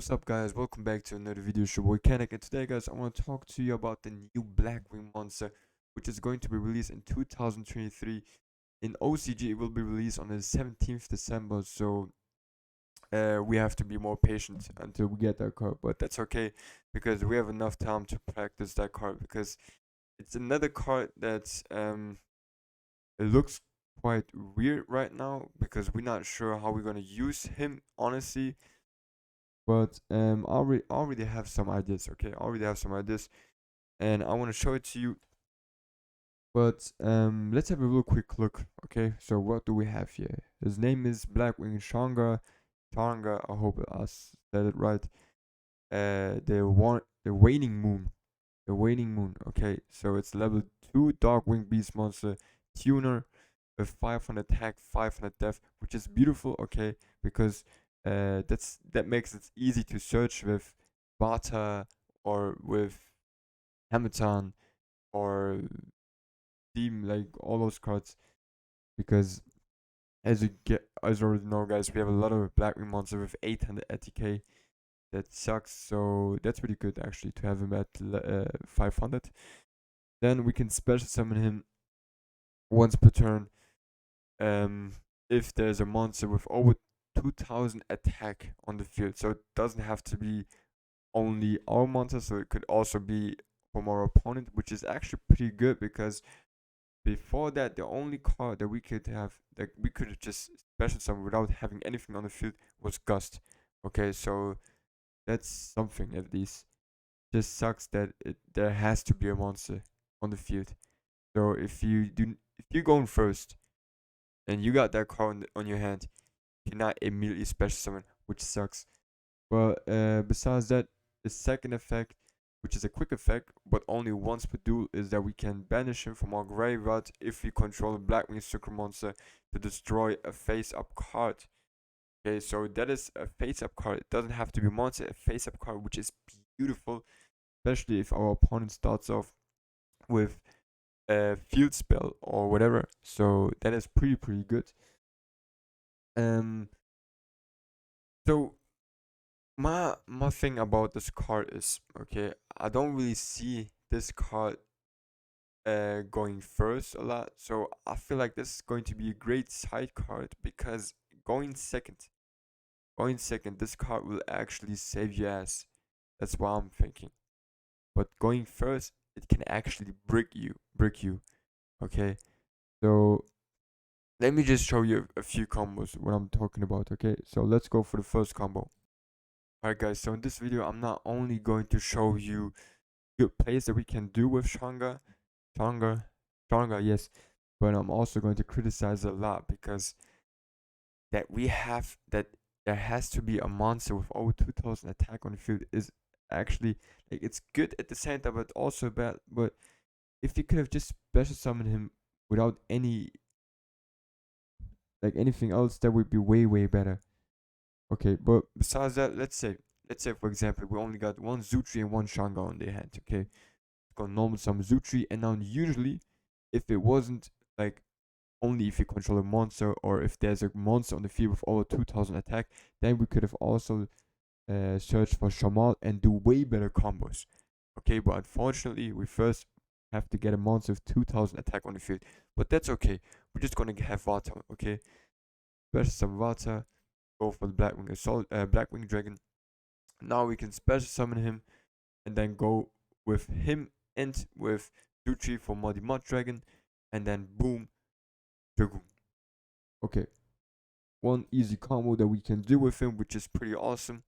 What's up, guys? Welcome back to another video. It's your boy Kanek, and today, guys, I want to talk to you about the new Blackwing monster, which is going to be released in 2023. In OCG, it will be released on the 17th December, so we have to be more patient until we get that card. But that's okay because we have enough time to practice that card because it's another card that's it looks quite weird right now because we're not sure how we're gonna use him honestly. But I already have some ideas. Okay, I already have some ideas, and I want to show it to you. But let's have a real quick look. Okay, so what do we have here? His name is Blackwing SHARNGA. SHARNGA. I hope I said it right. The waning moon. The waning moon. Okay, so it's level 2 Dark Wing Beast monster tuner with 500 attack, 500 def, which is beautiful. Okay, because that makes it easy to search with Vata or with Hamilton or Steam, like all those cards. Because as you already know, guys, we have a lot of Blackwing monster with 800 ATK. That sucks. So that's pretty good actually to have him at 500. Then we can special summon him once per turn. If there's a monster with over 2000 attack on the field, so it doesn't have to be only our monster, so it could also be from our opponent, which is actually pretty good because before that, the only card that we could have that we could just special summon without having anything on the field was Gust. Okay, so that's something at least. Just sucks that there has to be a monster on the field. So if you're going first and you got that card on your hand, you cannot immediately special summon, which sucks. But besides that, the second effect, which is a quick effect, but only once per duel, is that we can banish him from our graveyard if we control a Blackwing Super monster to destroy a face-up card. Okay, so that is a face-up card. It doesn't have to be a monster, a face-up card, which is beautiful, especially if our opponent starts off with a field spell or whatever. So that is pretty good. Um, so my thing about this card is, okay, I don't really see this card going first a lot, so I feel like this is going to be a great side card because going second this card will actually save your ass. That's what I'm thinking. But going first, it can actually brick you. Okay, so let me just show you a few combos what I'm talking about. Okay, so let's go for the first combo. Alright, guys, so in this video, I'm not only going to show you good plays that we can do with Shanga, Shanga, yes, but I'm also going to criticize a lot because that there has to be a monster with over 2000 attack on the field is actually like it's good at the same time, but also bad. But if you could have just special summoned him without anything else, that would be way better. Okay, but besides that, let's say for example we only got one Zutri and one Shanga on their hand. Okay, got normal summon Zutri, and now usually if it wasn't like only if you control a monster or if there's a monster on the field with over 2000 attack, then we could have also searched for Shamal and do way better combos. Okay, but unfortunately we first have to get a monster with 2000 attack on the field, but that's okay. We're just gonna have Vata. Okay, special summon Vata, go for the Blackwing Assault, Blackwing Dragon. Now we can special summon him and then go with him and with Zutri for Muddy Mud Dragon, and then boom, Dragoon. Okay, one easy combo that we can do with him, which is pretty awesome,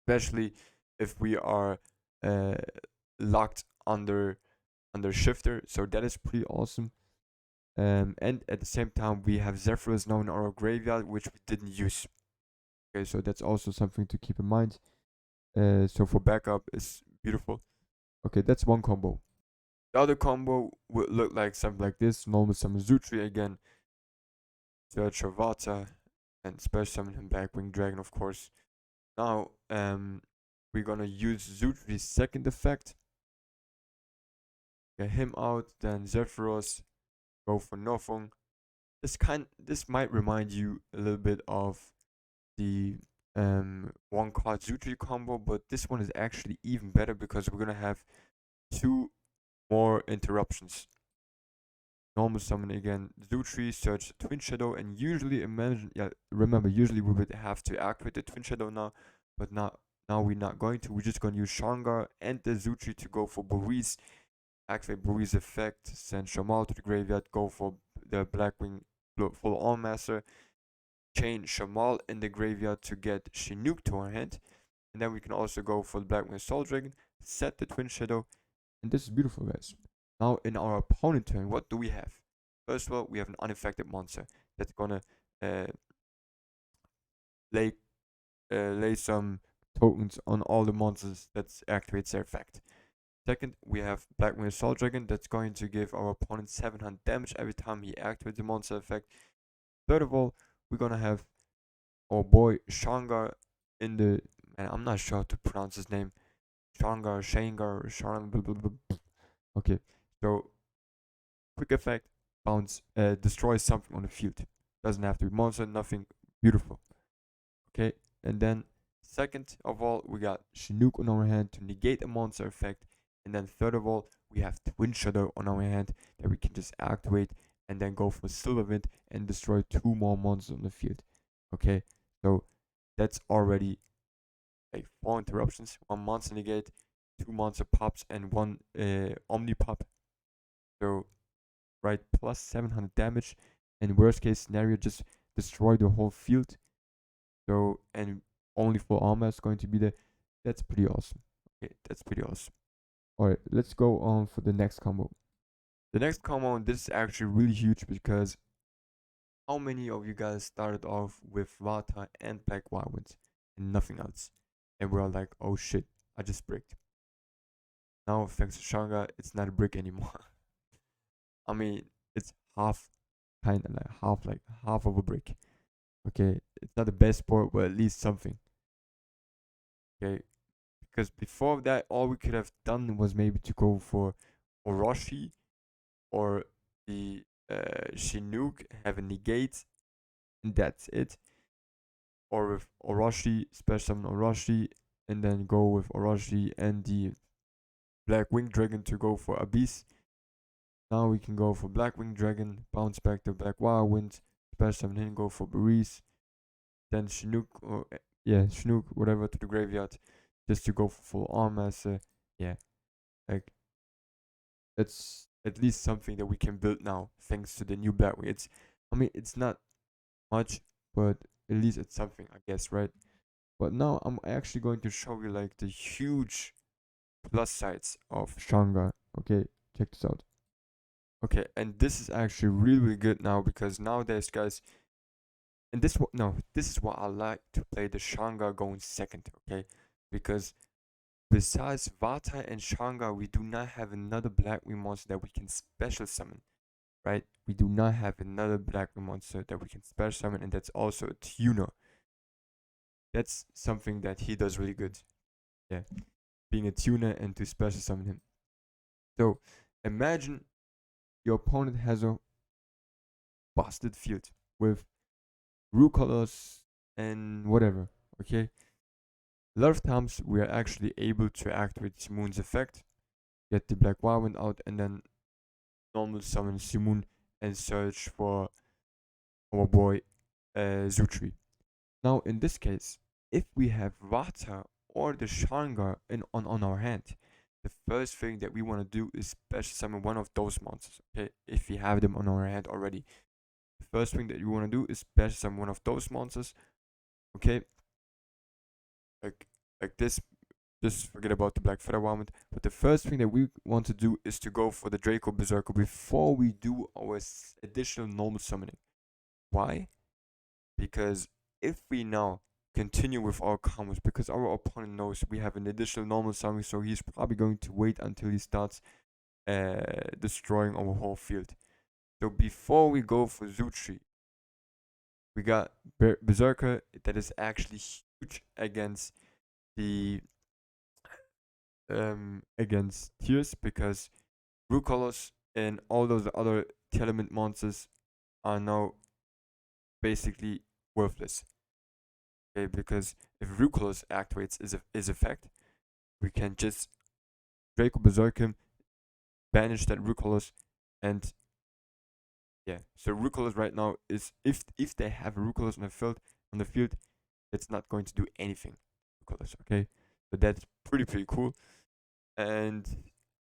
especially if we are uh, locked under shifter. So that is pretty awesome. And at the same time, we have Zephyrus now in our graveyard, which we didn't use. Okay, so that's also something to keep in mind. So for backup, it's beautiful. Okay, that's one combo. The other combo would look like something like this: normal summon Zutri again, search Vata, and special summon him Blackwing Dragon, of course. Now, we're gonna use Zutri's second effect. Get him out, then Zephyros, go for Nofung. This might remind you a little bit of the one card Zutri combo, but this one is actually even better because we're gonna have two more interruptions. Normal summon again, Zutri, search Twin Shadow, and usually imagine, yeah, remember, usually we would have to activate the Twin Shadow now, but now we're not going to. We're just going to use Sharnga and the Zutri to go for Boris, activate Boris effect, send Shamal to the graveyard, go for the Blackwing full on master, chain Shamal in the graveyard to get Chinook to our hand, and then we can also go for the Blackwing Soul Dragon, set the Twin Shadow, and this is beautiful, guys. Now in our opponent turn, what do we have? First of all, we have an unaffected monster that's gonna uh, lay lay some tokens on all the monsters that activates their effect. Second, we have Blackwing Soul Dragon that's going to give our opponent 700 damage every time he activates the monster effect. Third of all, we're gonna have our boy Shangar in the, and I'm not sure how to pronounce his name. Shangar, Shangar, Shangar. Okay, so quick effect, bounce, destroys something on the field. Doesn't have to be monster, nothing, beautiful. Okay, and then second of all, we got Chinook on our hand to negate a monster effect. And then third of all, we have Twin Shadow on our hand that we can just activate and then go for Silver Wind and destroy two more monsters on the field. Okay, so that's already like 4 interruptions, one monster negate, two monster pops, and one Omni pop. So, right, plus 700 damage. And worst case scenario, just destroy the whole field. So, and only full armor is going to be there. That's pretty awesome. Okay, that's pretty awesome. Alright, let's go on for the next combo. The next combo, this is actually really huge because how many of you guys started off with Vata and Black Wildwinds and nothing else? And we're all like, oh shit, I just bricked. Now, thanks to Shanga, it's not a brick anymore. I mean, it's half, kind of like half of a brick. Okay, it's not the best port, but at least something. Okay, because before that, all we could have done was maybe to go for Orochi or the Chinook, have a negate, and that's it. Or with Orochi, special summon Orochi, and then go with Orochi and the Black Wing Dragon to go for Abyss. Now we can go for Black Wing Dragon, bounce back to Black Wild Wind, special summon him, go for Baris, then Chinook, or yeah, Chinook, whatever, to the graveyard, just to go for full arm as yeah, like that's at least something that we can build now thanks to the new Blackwing. It's, I mean, it's not much, but at least it's something, I guess, right? But now I'm actually going to show you like the huge plus sides of Shanga. Okay, check this out. Okay, and this is actually really, really good now because nowadays, guys, and this is what I like to play the Shanga going second. Okay, because besides Vata and Shanga, we do not have another Blackwing monster that we can special summon, right? We do not have another Blackwing monster that we can special summon, and that's also a tuner. That's something that he does really good. Yeah, being a tuner and to special summon him. So imagine your opponent has a busted field with root colors and whatever. Okay, a lot of times we are actually able to activate Simoon's effect, get the Black Wild out, and then normal summon Simoon and search for our boy Zutri. Now, in this case, if we have Vata or the Sharnga on our hand, the first thing that we want to do is special summon one of those monsters. Okay, if we have them on our hand already, the first thing that you want to do is special summon one of those monsters. Okay, like this. Just forget about the Black Feather Wombat. But the first thing that we want to do is to go for the Draco Berserker before we do our additional normal summoning. Why? Because if we now continue with our combos, because our opponent knows we have an additional normal summoning, so he's probably going to wait until he starts destroying our whole field. So before we go for Zutri, we got Berserker that is actually huge against the against Tears, because Root Colors and all those other Telement monsters are now basically worthless. Okay, because if Rucolos activates his effect, we can just Draco Berserk him, banish that Rucolos, and yeah. So Rucolos right now is, if they have a Rucolos on the field, it's not going to do anything. Rucolos, okay? So that's pretty cool. And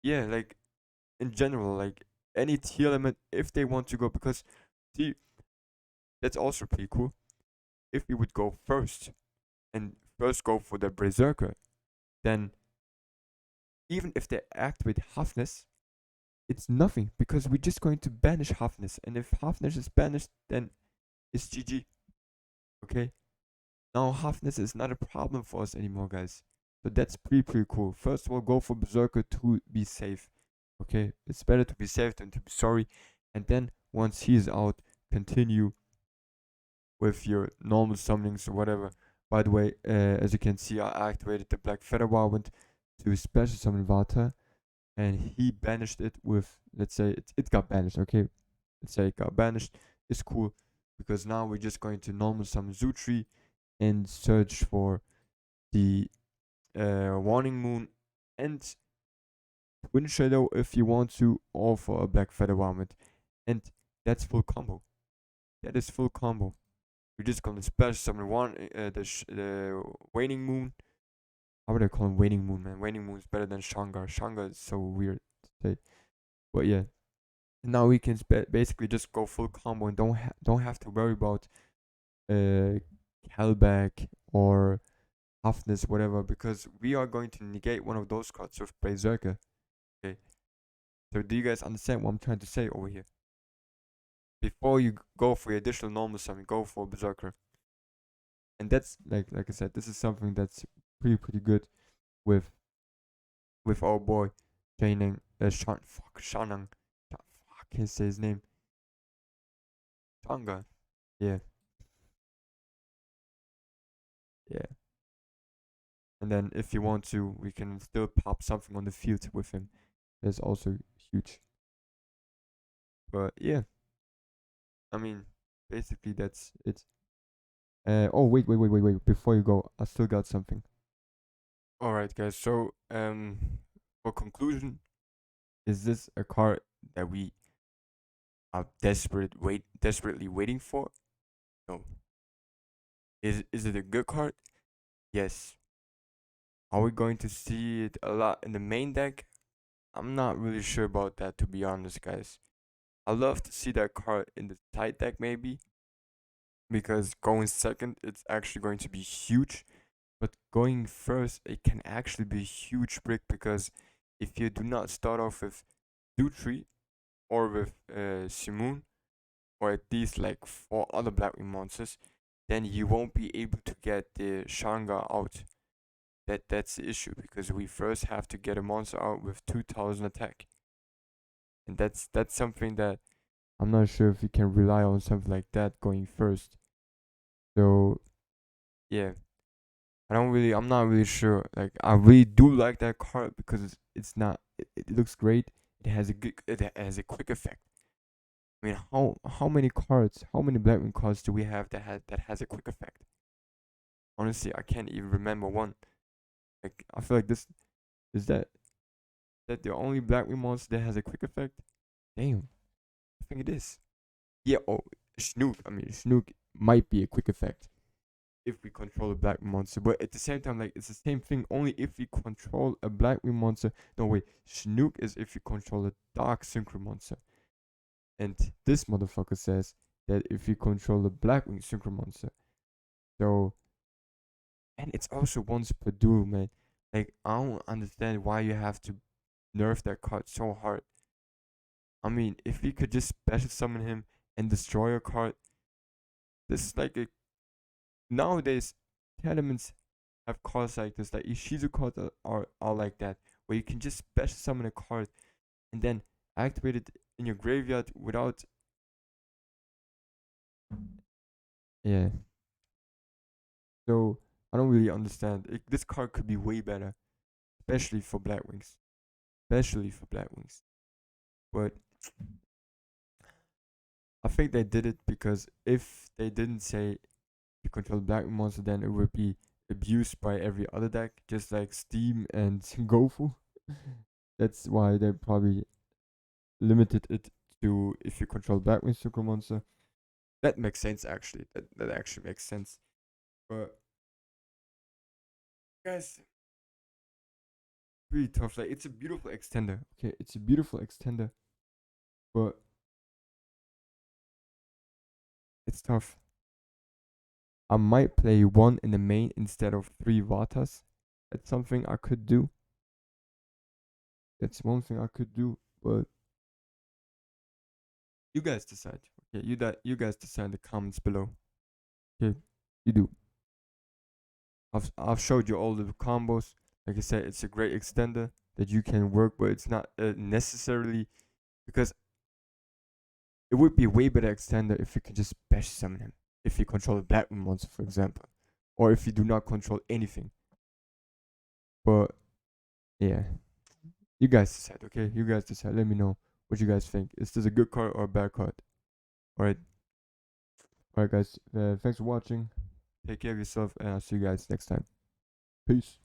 yeah, like in general, like any T element, if they want to go, because see, that's also pretty cool. If we would go first and first go for the Berserker, then even if they activate Hafness, it's nothing because we're just going to banish Hafness. And if Hafness is banished, then it's GG. Okay? Now Hafness is not a problem for us anymore, guys. So that's pretty cool. First of all, go for Berserker to be safe. Okay? It's better to be safe than to be sorry. And then once he's out, continue with your normal summonings or whatever. By the way, as you can see, I activated the Black Feather Wild to special summon Vata, and he banished it with, let's say, it got banished, okay? Let's say it got banished. It's cool, because now we're just going to normal summon Zutri and search for the Warning Moon and Twin Shadow if you want to, or for a Black Feather Wild. And that's full combo. That is full combo. We're just gonna special summon the Waning Moon. How would I call him Waning Moon, man? Waning Moon is better than Sharnga. Sharnga is so weird to say. But yeah, now we can basically just go full combo and don't have to worry about uh Hellback or Toughness, whatever, because we are going to negate one of those cards with Berserker. Okay. So do you guys understand what I'm trying to say over here? Before you go for your additional normal summon, go for Berserker. And that's like I said, this is something that's pretty good with our boy Shanang, Shanang, fuck, can't say his name. Shanga, yeah, yeah. And then if you want to, we can still pop something on the field with him. That's also huge. But yeah, I mean, basically that's it. Oh wait. Before you go, I still got something. All right, guys. So for conclusion, is this a card that we are desperately waiting for? No. Is it a good card? Yes. Are we going to see it a lot in the main deck? I'm not really sure about that, to be honest, guys. I love to see that card in the side deck, maybe, because going second, it's actually going to be huge. But going first, it can actually be a huge brick, because if you do not start off with Dutri or with Simoon, or at least like 4 other Blackwing monsters, then you won't be able to get the Shanga out. That's the issue, because we first have to get a monster out with 2000 attack. And that's something that I'm not sure if you can rely on something like that going first. So yeah, I'm not really sure. Like, I really do like that card because it's not it looks great. It has a quick effect. I mean, how many Blackwing cards do we have that has a quick effect? Honestly, I can't even remember one. Like, I feel like this is that the only Blackwing monster that has a quick effect. Damn, I think it is. Yeah. Oh, Snook. I mean, Snook might be a quick effect if we control a black monster, but at the same time, like, it's the same thing. Only if we control a Blackwing monster. No wait, Snook is if you control a dark synchro monster, and this motherfucker says that if you control a Blackwing synchro monster. So, and it's also once per duel, man. Like, I don't understand why you have to nerf that card so hard. I mean, if we could just special summon him and destroy a card, this is like a nowadays tournaments have cards like this, like Ishizu cards are like that, where you can just special summon a card and then activate it in your graveyard without. Yeah. So I don't really understand. This card could be way better, especially for Blackwings. Especially for Blackwings. But I think they did it because if they didn't say you control the Blackwing monster, then it would be abused by every other deck, just like Steam and Gofu. That's why they probably limited it to if you control Blackwing Synchro monster. That makes sense actually. That actually makes sense. But guys, really tough. Like it's a beautiful extender. Okay, it's a beautiful extender, but it's tough. I might play one in the main instead of 3 Vatas. That's something I could do. That's one thing I could do, but you guys decide. Okay, you guys decide in the comments below. Okay, you do. I've showed you all the combos. Like I said, it's a great extender that you can work, but it's not necessarily because it would be a way better extender if you can just bash summon him. If you control a Blackwing monster, for example, or if you do not control anything. But yeah, you guys decide. Okay, you guys decide. Let me know what you guys think. Is this a good card or a bad card? All right, all right, guys. Thanks for watching. Take care of yourself, and I'll see you guys next time. Peace.